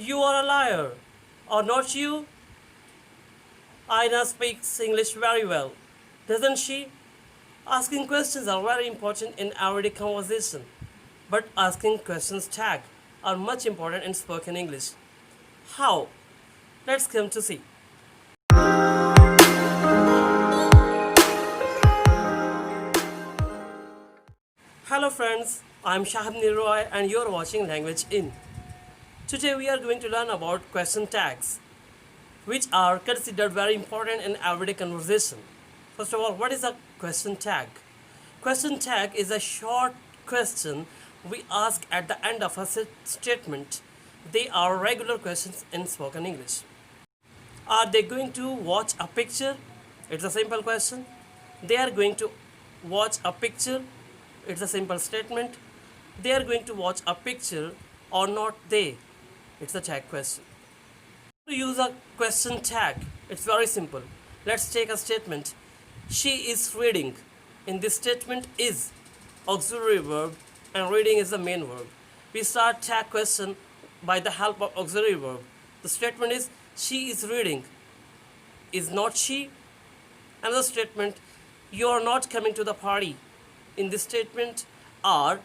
You are a liar. Or not you? Aina speaks English very well, doesn't she? Asking questions are very important in everyday conversation, but asking questions tag are much important in spoken English. How? Let's come to see. Hello friends, I'm Shahab Niroy and you're watching Language In. Today we are going to learn about question tags, which are considered very important in everyday conversation. First of all, what is a question tag? Question tag is a short question we ask at the end of a statement. They are regular questions in spoken English. Are they going to watch a picture? It's a simple question. They are going to watch a picture. It's a simple statement. They are going to watch a picture or not they. It's a tag question. To use a question tag, it's very simple. Let's take a statement. She is reading. In this statement is auxiliary verb and reading is the main verb. We start tag question by the help of auxiliary verb. The statement is she is reading. Is not she? Another statement, you are not coming to the party. In this statement are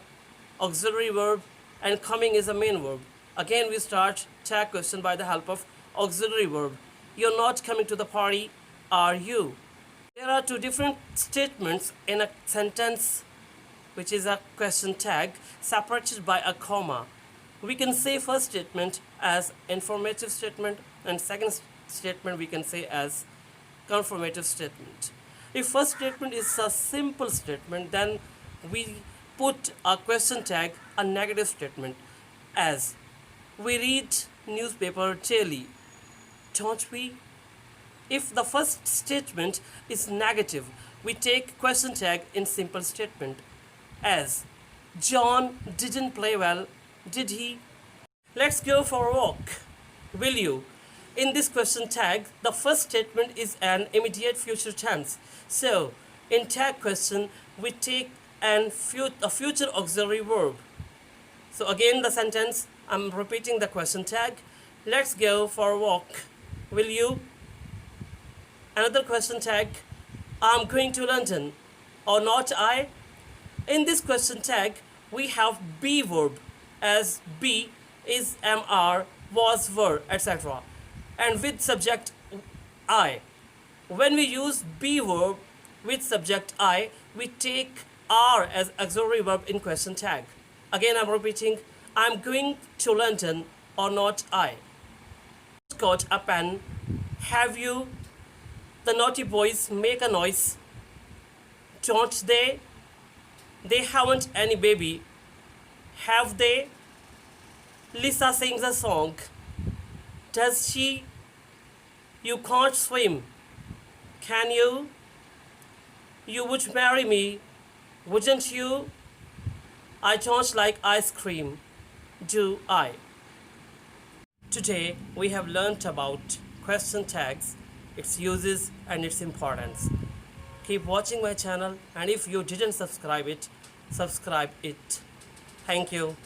auxiliary verb and coming is a main verb. Again we start tag question by the help of auxiliary verb. You're not coming to the party, are you? There are two different statements in a sentence which is a question tag separated by a comma. We can say first statement as informative statement and second statement we can say as confirmative statement. If first statement is a simple statement, then we put a question tag, a negative statement, as we read newspaper daily, don't we? If the first statement is negative, we take question tag in simple statement, as John didn't play well, did he? Let's go for a walk. Will you? In this question tag, the first statement is an immediate future tense. So, in tag question, we take a future auxiliary verb. So again the sentence, I'm repeating the question tag. Let's go for a walk. Will you? Another question tag, I'm going to London. Or not I? In this question tag, we have be verb, as be is MR, was, were, etc. And with subject I. When we use be verb with subject I, we take are as auxiliary verb in question tag. Again I'm repeating, I'm going to London or not I. Got a pen. Have you? The naughty boys make a noise. Don't they? They haven't any baby. Have they? Lisa sings a song. Does she? You can't swim. Can you? You would marry me, wouldn't you? I don't like ice cream. Do I? Today we have learnt about question tags, its uses and its importance. Keep watching my channel and if you didn't subscribe it, subscribe it. Thank you.